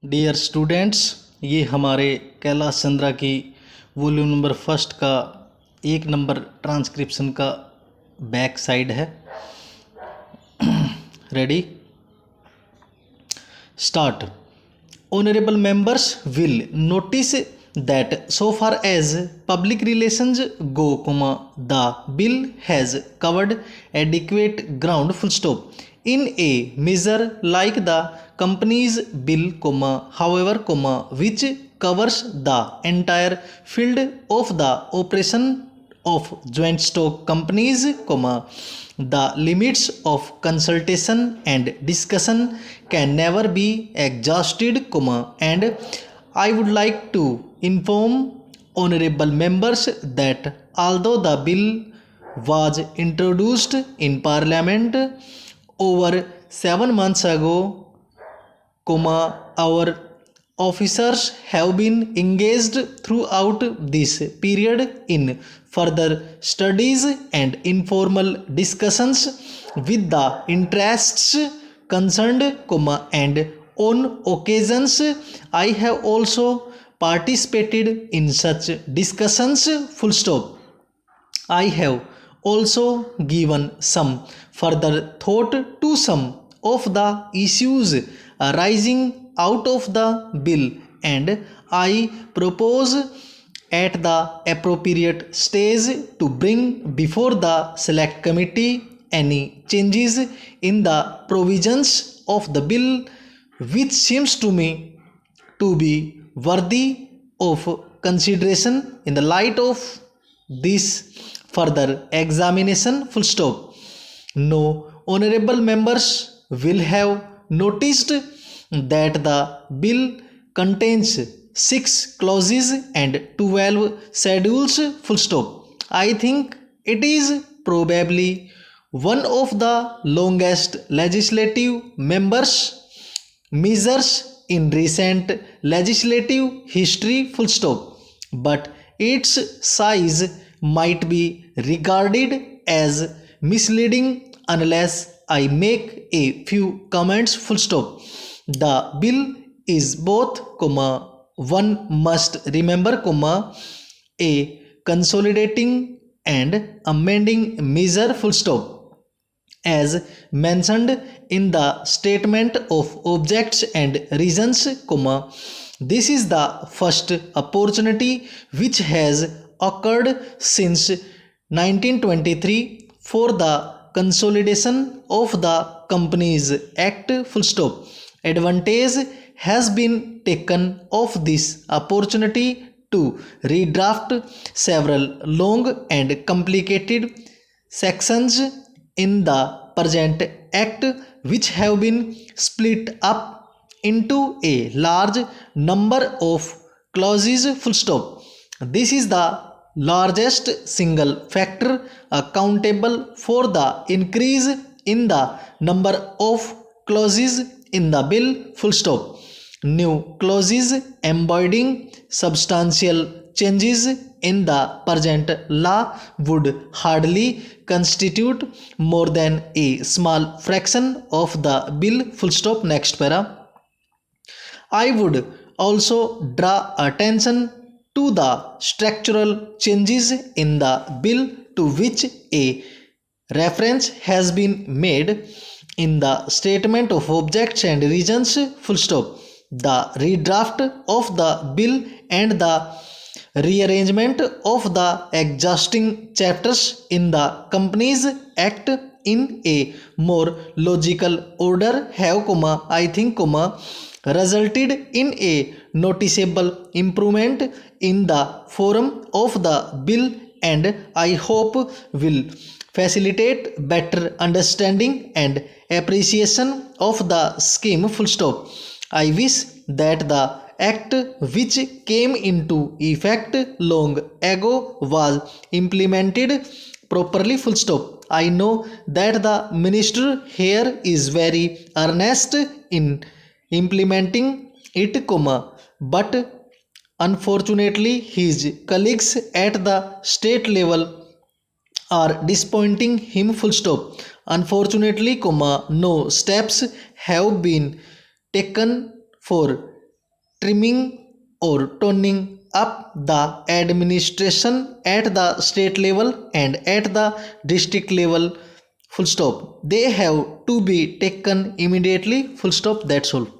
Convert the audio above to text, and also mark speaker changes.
Speaker 1: Dear students, ये हमारे कैलाश चंद्रा की वॉल्यूम नंबर फर्स्ट का 1 नंबर ट्रांसक्रिप्शन का बैक साइड है। Ready, start. Honorable members will notice that so far as public relations go, the bill has covered adequate ground, full stop, in a measure like the company's bill, however, which covers the entire field of the operation of joint stock companies, the limits of consultation and discussion can never be exhausted, and I would like to inform honorable members that although the bill was introduced in parliament over 7 months ago, our officers have been engaged throughout this period in further studies and informal discussions with the interests concerned, and on occasions I have also participated in such discussions, full stop. I have also given some further thought to some of the issues arising out of the bill, and I propose at the appropriate stage to bring before the select committee any changes in the provisions of the bill which seems to me to be worthy of consideration in the light of this further examination, full stop. No honorable members will have noticed that the bill contains 6 clauses and 12 schedules, full stop. I think it is probably one of the longest legislative measures in recent legislative history, full stop, but its size might be regarded as misleading unless I make a few comments, full stop. The bill is both, one must remember, a consolidating and amending measure, full stop, as mentioned in the statement of objects and reasons, this is the first opportunity which has occurred since 1923 for the consolidation of the Companies Act, full stop. Advantage has been taken of this opportunity to redraft several long and complicated sections in the present act which have been split up into a large number of clauses, full stop. This is the largest single factor accountable for the increase in the number of clauses in the bill, full stop. New clauses embodying substantial changes in the present law would hardly constitute more than a small fraction of the bill, full stop. Next para. I would also draw attention to the structural changes in the bill to which a reference has been made in the statement of objects and reasons, full stop. The redraft of the bill and the rearrangement of the existing chapters in the Companies Act in a more logical order have, I think, resulted in a noticeable improvement in the form of the bill, and I hope will facilitate better understanding and appreciation of the scheme, full stop. I wish that the act which came into effect long ago was implemented properly, full stop. I know that the minister here is very earnest in implementing it, but unfortunately his colleagues at the state level are disappointing him, full stop. Unfortunately, no steps have been taken for trimming or toning up the administration at the state level and at the district level, full stop. They have to be taken immediately, full stop. That's all.